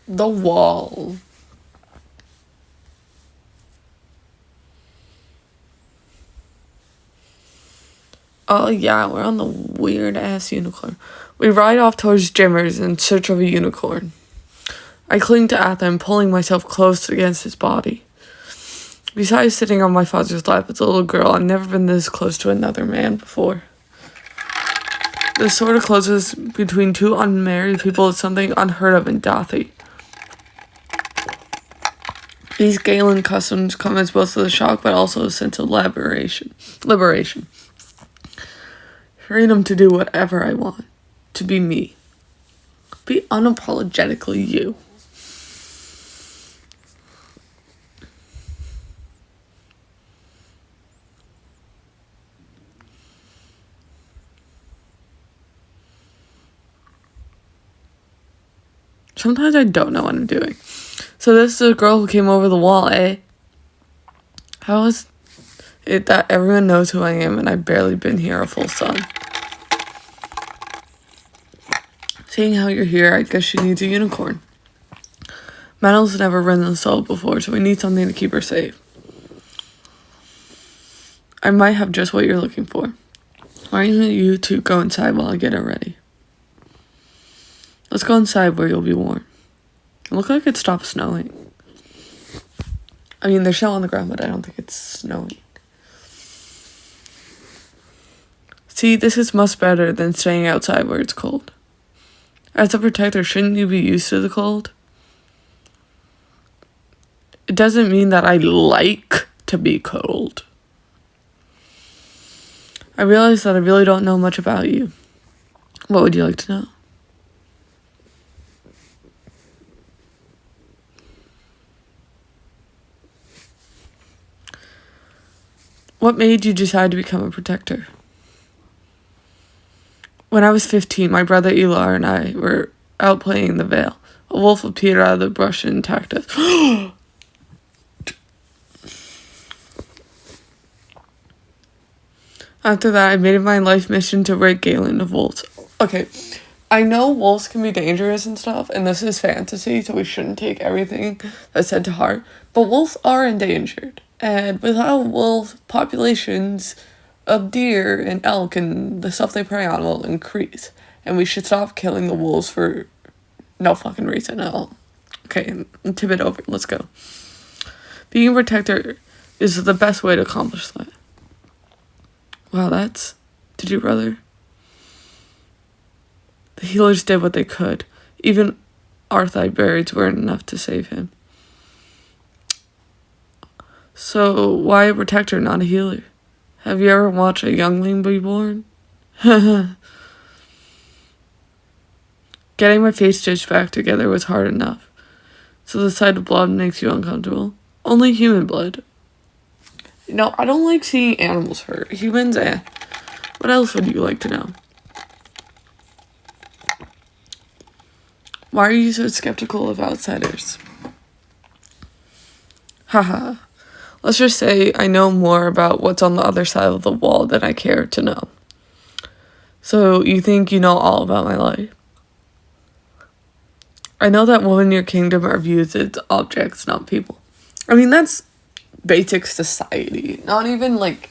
The wall. Oh yeah, we're on the weird-ass unicorn. We ride off towards Jimmer's in search of a unicorn. I cling to Athen, pulling myself close against his body. Besides sitting on my father's lap as a little girl, I've never been this close to another man before. This sort of closeness between two unmarried people is something unheard of in Dathi. These Gaeland customs come as both a shock but also a sense of liberation. Freedom to do whatever I want. To be me. Be unapologetically you. Sometimes I don't know what I'm doing. So this is a girl who came over the wall, eh? How is it that everyone knows who I am and I've barely been here a full sun? Seeing how you're here, I guess she needs a unicorn. Madeline's never ridden the solo before, so we need something to keep her safe. I might have just what you're looking for. Why don't you two go inside while I get her ready? Let's go inside where you'll be warm. It looks like it stopped snowing. I mean, there's snow on the ground, but I don't think it's snowing. See, this is much better than staying outside where it's cold. As a protector, shouldn't you be used to the cold? It doesn't mean that I like to be cold. I realize that I really don't know much about you. What would you like to know? What made you decide to become a protector? When I was 15, my brother Elar and I were out playing in the Vale. A wolf appeared out of the brush and attacked us. After that, I made it my life mission to rid Gaeland of wolves. Okay, I know wolves can be dangerous and stuff, and this is fantasy, so we shouldn't take everything that's said to heart. But wolves are endangered. And without wolf populations of deer and elk and the stuff they prey on will increase. And we should stop killing the wolves for no fucking reason at all. Okay, tip it over. Let's go. Being a protector is the best way to accomplish that. Wow, did you, brother? The healers did what they could. Even Arthai berries weren't enough to save him. So, why a protector, not a healer? Have you ever watched a youngling be born? Getting my face stitched back together was hard enough. So the sight of blood makes you uncomfortable. Only human blood. No, I don't like seeing animals hurt. Humans, eh. What else would you like to know? Why are you so skeptical of outsiders? Haha. Let's just say I know more about what's on the other side of the wall than I care to know. So you think you know all about my life? I know that women in your kingdom are viewed as objects, not people. I mean, that's basic society. Not even like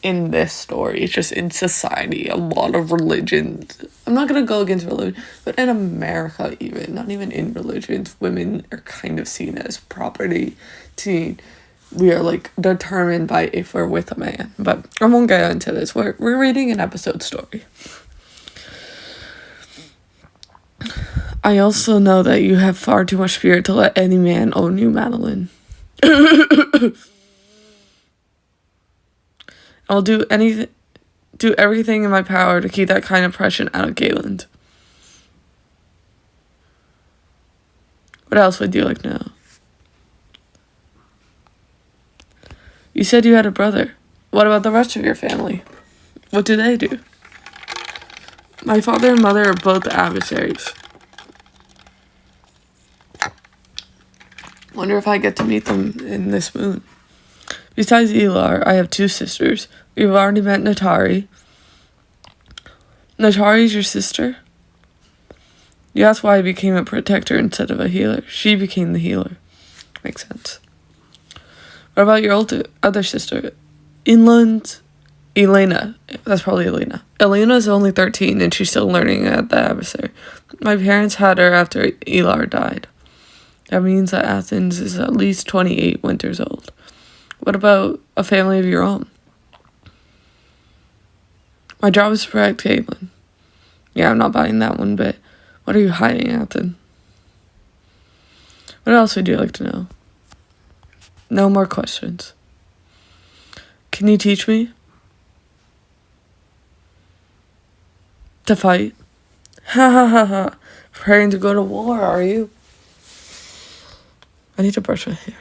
in this story. It's just in society. A lot of religions. I'm not going to go against religion, but in America even, not even in religions, women are kind of seen as property. We are like determined by if we're with a man. But I won't get into this. We're reading an episode story. I also know that you have far too much spirit to let any man own you, Madeline. I'll do everything in my power to keep that kind of oppression out of Gaeland. What else would you like to know? You said you had a brother. What about the rest of your family? What do they do? My father and mother are both adversaries. Wonder if I get to meet them in this moon. Besides Elar, I have two sisters. We've already met Natari. Natari's your sister? You asked why I became a protector instead of a healer. She became the healer. Makes sense. What about your other sister? Elena. That's probably Elena. Elena's only 13 and she's still learning at the adversary. My parents had her after Elar died. That means that Athens is at least 28 winters old. What about a family of your own? My job is to protect Gaeland. Yeah, I'm not buying that one bit. What are you hiding, Athens? What else would you like to know? No more questions. Can you teach me? To fight? Ha ha ha ha. Preparing to go to war, are you? I need to brush my hair.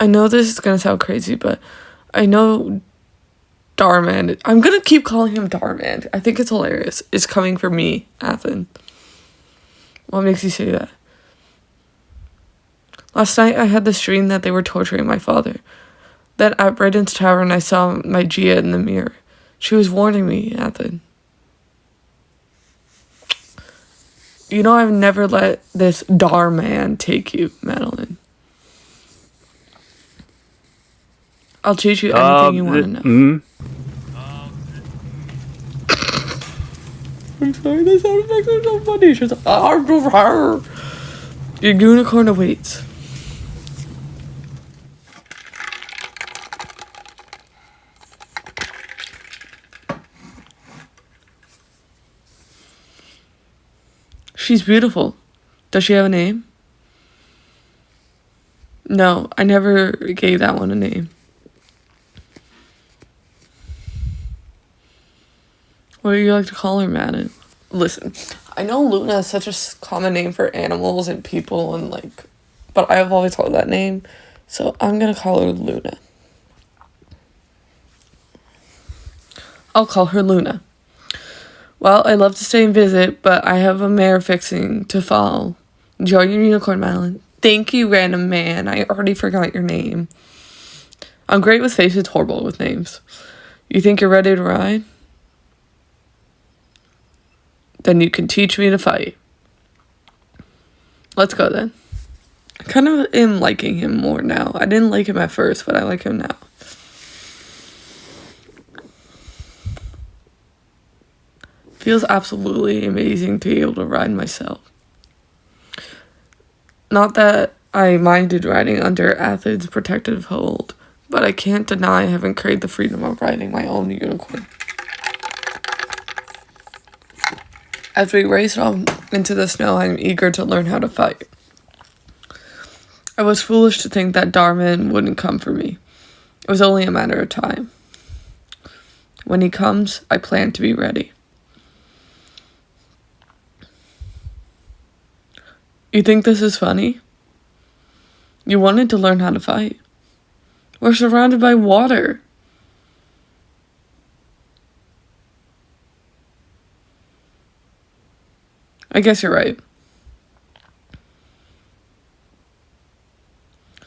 I know this is gonna sound crazy, but I know Darman. I'm gonna keep calling him Darman. I think it's hilarious. It's coming for me, Athens. What makes you say that? Last night I had this dream that they were torturing my father. Then at Braden's tavern I saw my Gia in the mirror. She was warning me, Athens. You know I've never let this Darman take you, Madeline. I'll teach you anything you want to know. I'm sorry, that sound effects are so funny. She's like, your unicorn awaits. She's beautiful. Does she have a name? No, I never gave that one a name. What do you like to call her, Madeline? Listen, I know Luna is such a common name for animals and people and but I've always called that name, so I'm gonna call her Luna. I'll call her Luna. Well, I'd love to stay and visit, but I have a mare fixing to fall. Enjoy your unicorn, Madeline. Thank you, random man. I already forgot your name. I'm great with faces, horrible with names. You think you're ready to ride? Then you can teach me to fight. Let's go then. I kind of am liking him more now. I didn't like him at first, but I like him now. Feels absolutely amazing to be able to ride myself. Not that I minded riding under Athens' protective hold, but I can't deny having craved the freedom of riding my own unicorn. As we race off into the snow, I'm eager to learn how to fight. I was foolish to think that Darman wouldn't come for me. It was only a matter of time. When he comes, I plan to be ready. You think this is funny? You wanted to learn how to fight. We're surrounded by water. I guess you're right.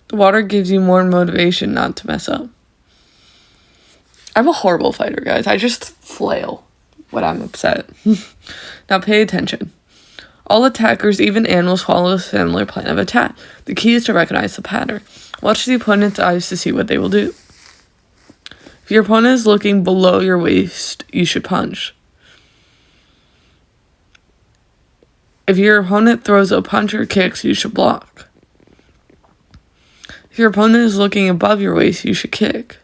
The water gives you more motivation not to mess up. I'm a horrible fighter, guys. I just flail when I'm upset. Now pay attention. All attackers, even animals, follow a similar plan of attack. The key is to recognize the pattern. Watch the opponent's eyes to see what they will do. If your opponent is looking below your waist, you should punch. If your opponent throws a punch or kicks, you should block. If your opponent is looking above your waist, you should kick.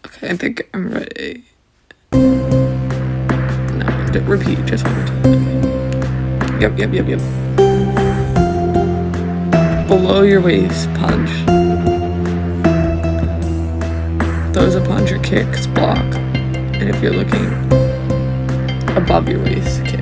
Okay, I think I'm ready. No, repeat, just one more time. Okay. Yep. Below your waist, punch. Throws a punch or kicks, block. And if you're looking above your waist, kick.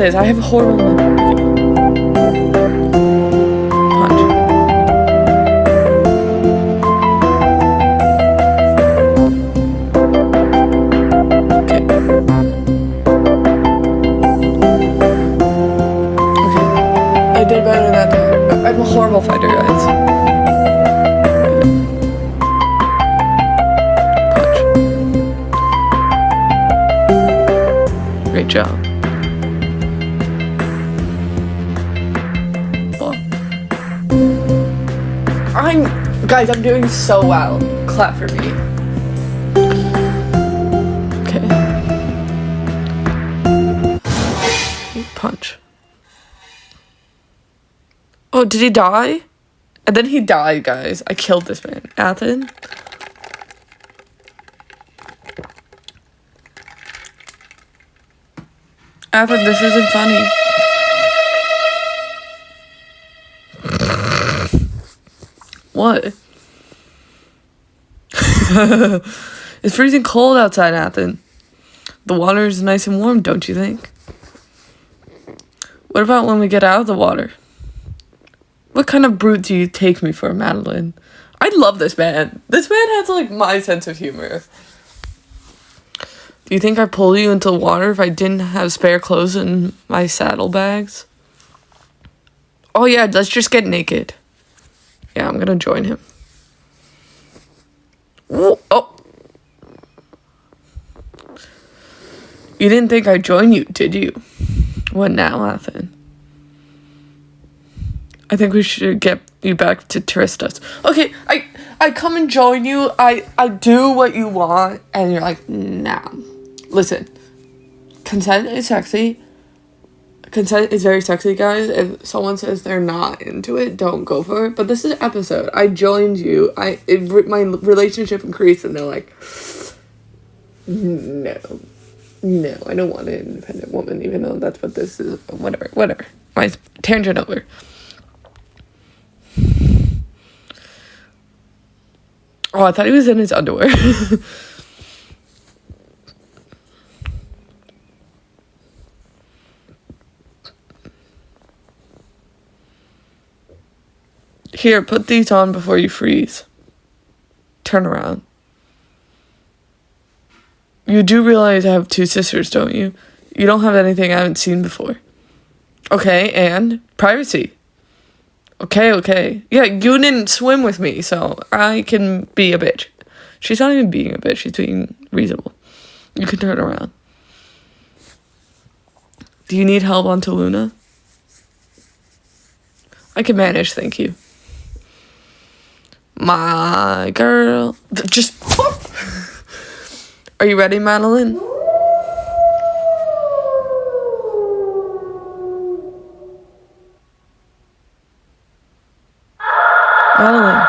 this. I have a horrible memory. Punch. Okay. Okay. I did better that time. I'm a horrible fighter, guys. Punch. Great job. Guys, I'm doing so well. Clap for me. Okay. Punch. Oh, did he die? And then he died, guys. I killed this man. Athen. Athen, this isn't funny. What? It's freezing cold outside, Athen. The water is nice and warm, don't you think? What about when we get out of the water? What kind of brute do you take me for, Madeline? I love this man. This man has, like, my sense of humor. Do you think I'd pull you into the water if I didn't have spare clothes in my saddlebags? Oh, yeah, let's just get naked. Yeah, I'm gonna join him. Oh. You didn't think I'd join you, did you? What now, Athen? I think we should get you back to Tristas. Okay, I come and join you. I do what you want, and you're like, nah. Listen, consent is sexy. Consent is very sexy, guys. If someone says they're not into it, don't go for it. But this is an episode. I joined you. My relationship increased, and they're like, no, I don't want an independent woman, even though that's what this is. Whatever. My tangent over. Oh, I thought he was in his underwear. Here, put these on before you freeze. Turn around. You do realize I have two sisters, don't you? You don't have anything I haven't seen before. Okay, and privacy. Okay. Yeah, you didn't swim with me, so I can be a bitch. She's not even being a bitch, she's being reasonable. You can turn around. Do you need help onto Luna? I can manage, thank you. My girl. Just... Are you ready, Madeline? Madeline.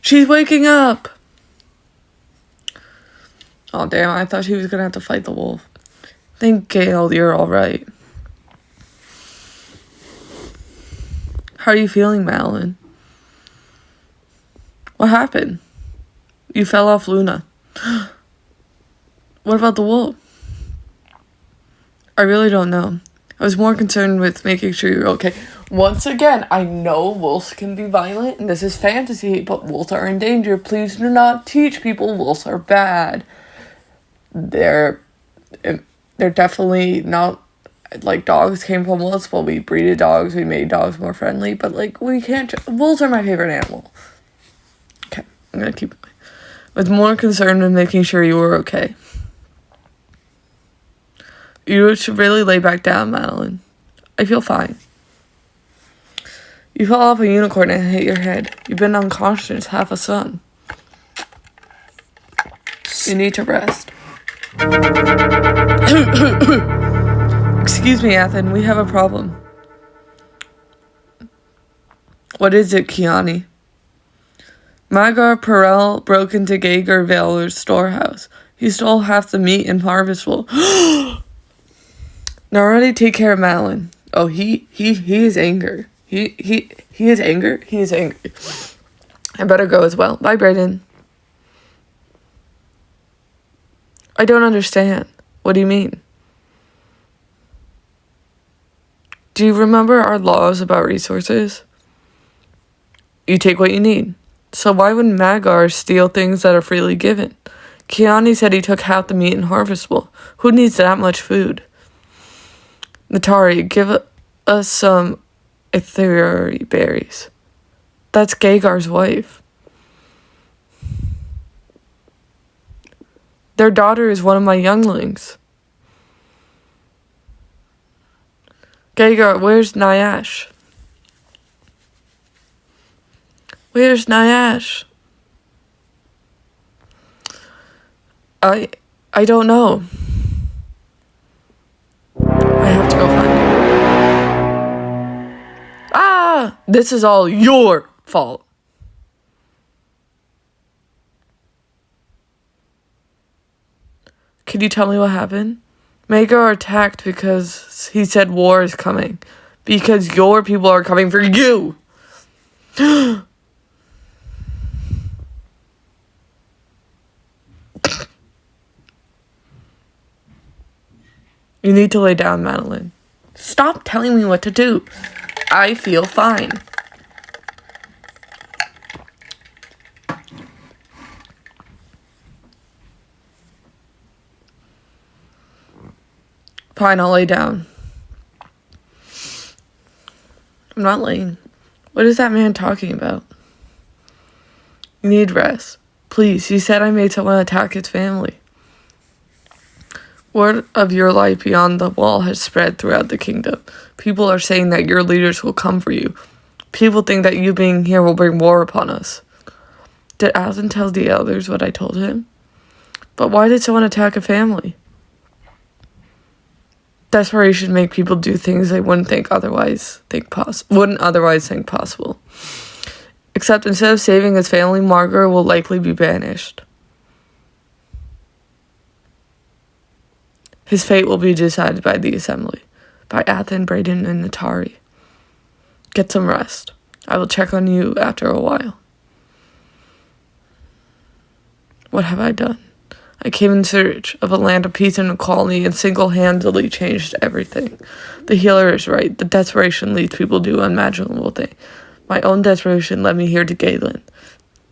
She's waking up. Oh, damn. I thought she was going to have to fight the wolf. Thank Gaeland, you're all right. How are you feeling, Madeline? What happened? You fell off Luna. What about the wolf? I really don't know. I was more concerned with making sure you're okay. Once again, I know wolves can be violent, and this is fantasy, but wolves are in danger. Please do not teach people wolves are bad. They're definitely not, like, dogs came from wolves. Well, we breeded dogs, we made dogs more friendly, but, like, we can't, wolves are my favorite animal. Okay, I'm gonna keep going. I was more concerned with making sure you were okay. You should really lay back down, Madeline. I feel fine. You fell off a unicorn and hit your head. You've been unconscious half a sun. You need to rest. Excuse me, Athen. We have a problem. What is it, Kiani? Magar Perel broke into Gager Vale's storehouse. He stole half the meat and harvest wool. Now already take care of Madeline. Oh, he is angry. He is angry. He is angry. I better go as well. Bye, Brayden. I don't understand. What do you mean? Do you remember our laws about resources? You take what you need. So why would Magar steal things that are freely given? Kiani said he took half the meat and harvestable. Who needs that much food? Natari, give us some ethereal berries. That's Gagar's wife. Their daughter is one of my younglings. Gagar, where's Nyash? Where's Nyash? I don't know. I have to go find her. Ah! This is all your fault. Can you tell me what happened? Magar attacked because he said war is coming. Because your people are coming for you. You need to lay down, Madeline. Stop telling me what to do. I feel fine. Fine, I'll lay down. I'm not laying. What is that man talking about? You need rest. Please, he said I made someone attack his family. Word of your life beyond the wall has spread throughout the kingdom. People are saying that your leaders will come for you. People think that you being here will bring war upon us. Did Aslan tell the elders what I told him? But why did someone attack a family? Desperation make people do things they wouldn't otherwise think possible. Except instead of saving his family, Margaret will likely be banished. His fate will be decided by the assembly, by Athen, Brayden, and Natari. Get some rest. I will check on you after a while. What have I done? I came in search of a land of peace and equality and single-handedly changed everything. The healer is right. The desperation leads people to do unimaginable things. My own desperation led me here to Gaeland,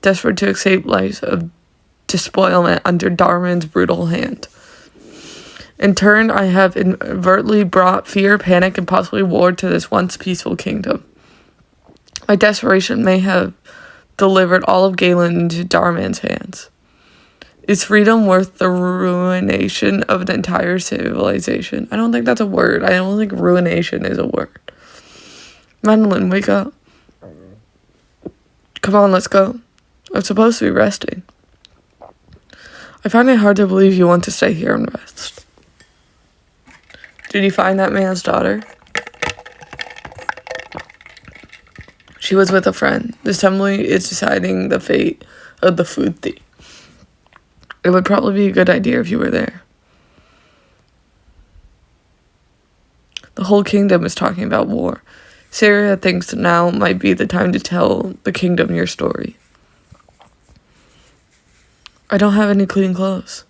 desperate to escape lives of despoilment under Darman's brutal hand. In turn, I have inadvertently brought fear, panic, and possibly war to this once peaceful kingdom. My desperation may have delivered all of Gaeland into Darman's hands. Is freedom worth the ruination of an entire civilization? I don't think that's a word. I don't think ruination is a word. Madeline, wake up. Come on, let's go. I'm supposed to be resting. I find it hard to believe you want to stay here and rest. Did you find that man's daughter? She was with a friend. The assembly is deciding the fate of the food thief. It would probably be a good idea if you were there. The whole kingdom is talking about war. Syria thinks now might be the time to tell the kingdom your story. I don't have any clean clothes.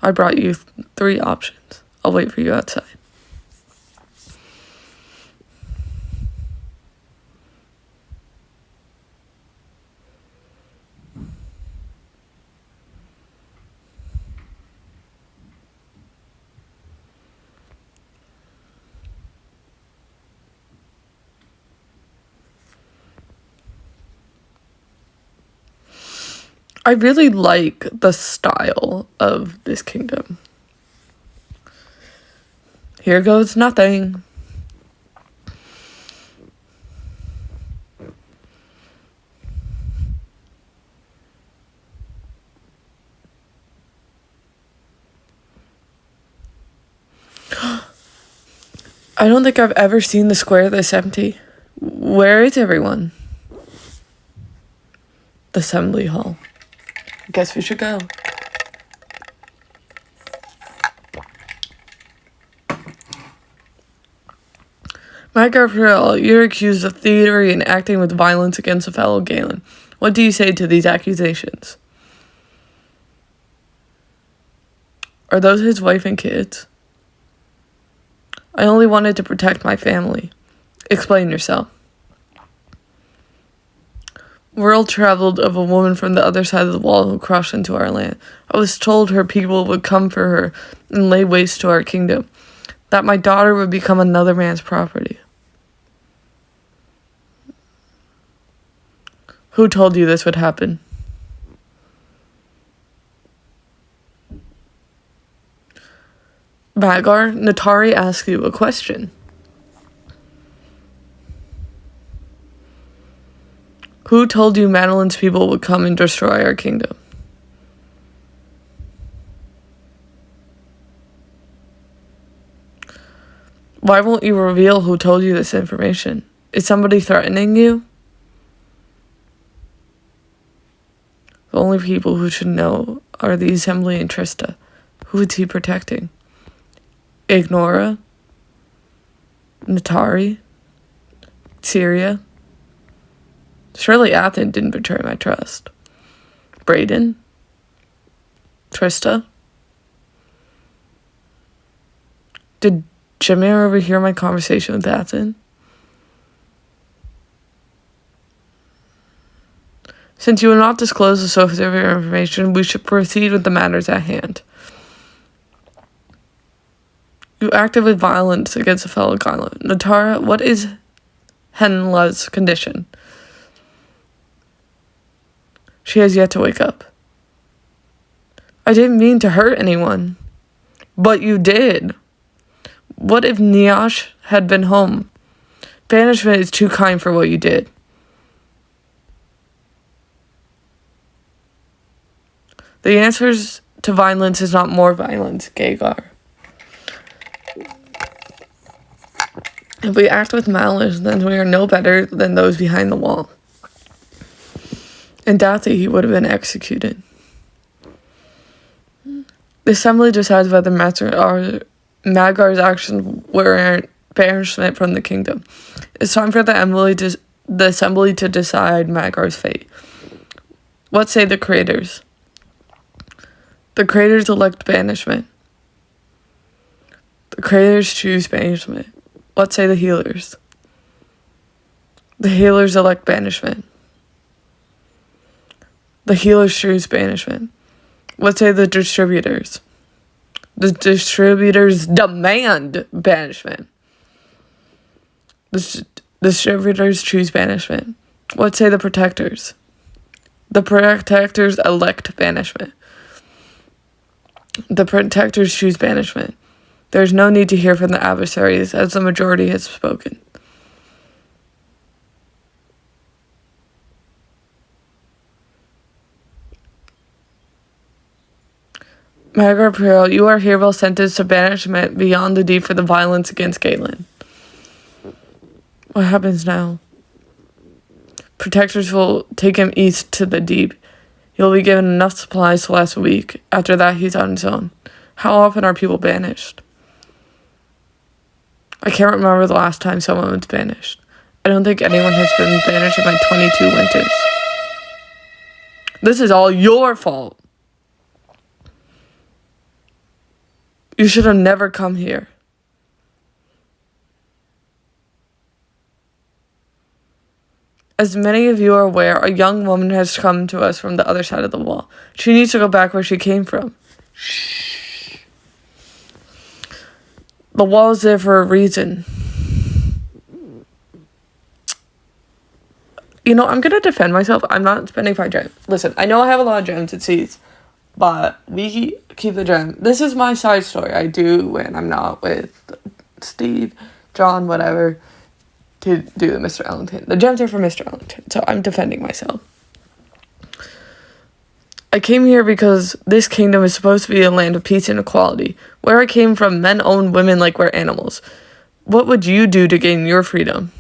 I brought you 3 options. I'll wait for you outside. I really like the style of this kingdom. Here goes nothing. I don't think I've ever seen the square this empty. Where is everyone? The assembly hall. I guess we should go. My girlfriend, you're accused of thievery and acting with violence against a fellow Gaeland. What do you say to these accusations? Are those his wife and kids? I only wanted to protect my family. Explain yourself. Word traveled of a woman from the other side of the wall who crossed into our land. I was told her people would come for her and lay waste to our kingdom, that my daughter would become another man's property. Who told you this would happen? Magar, Natari asks you a question. Who told you Madeline's people would come and destroy our kingdom? Why won't you reveal who told you this information? Is somebody threatening you? The only people who should know are the Assembly and Trista. Who is he protecting? Ignora? Natari? Syria? Surely Athen didn't betray my trust. Brayden? Trista? Did Jameer overhear my conversation with Athen? Since you will not disclose the source of your information, we should proceed with the matters at hand. You acted with violence against a fellow Gaeland. Natara, what is Henla's condition? She has yet to wake up. I didn't mean to hurt anyone. But you did. What if Niash had been home? Banishment is too kind for what you did. The answers to violence is not more violence, Gagar. If we act with malice, then we are no better than those behind the wall. In Dathi, he would have been executed. The assembly decides whether Magar's actions were banishment from the kingdom. It's time for the assembly to decide Magar's fate. What say the creators? The creators elect banishment. The creators choose banishment. What say the healers? The healers elect banishment. The healers choose banishment. What say the distributors? The distributors demand banishment. The distributors choose banishment. What say the protectors? The protectors elect banishment. The protectors choose banishment. There is no need to hear from the adversaries, as the majority has spoken. Magar Priel, you are hereby sentenced to banishment beyond the deep for the violence against Gaeland. What happens now? Protectors will take him east to the deep. He'll be given enough supplies to last a week. After that, he's on his own. How often are people banished? I can't remember the last time someone was banished. I don't think anyone has been banished in my 22 winters. This is all your fault. You should have never come here. As many of you are aware, a young woman has come to us from the other side of the wall. She needs to go back where she came from. Shh. The wall is there for a reason. You know, I'm going to defend myself. I'm not spending 5 gems. Listen, I know I have a lot of gems at seeds, but we keep the gem. This is my side story. I do when I'm not with Steve, John, whatever, to do the Mr. Ellington. The gems are for Mr. Ellington, so I'm defending myself. I came here because this kingdom is supposed to be a land of peace and equality. Where I came from, men own women like we're animals. What would you do to gain your freedom?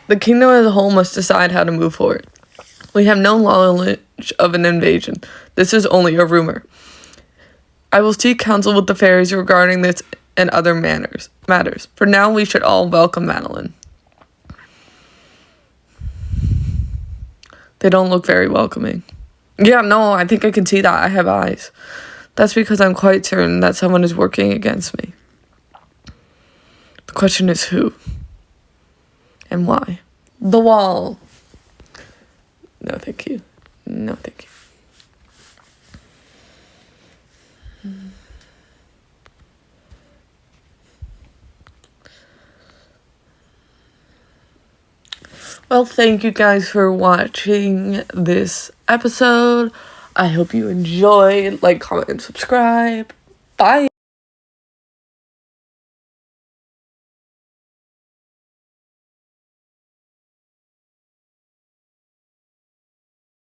The kingdom as a whole must decide how to move forward. We have no knowledge of an invasion. This is only a rumor. I will seek counsel with the fairies regarding this and other matters. For now, we should all welcome Madeline. They don't look very welcoming. Yeah, no, I think I can see that. I have eyes. That's because I'm quite certain that someone is working against me. The question is who? And why? The wall. No, thank you. No, thank you. Well, thank you guys for watching this episode. I hope you enjoyed. Like, comment, and subscribe. Bye.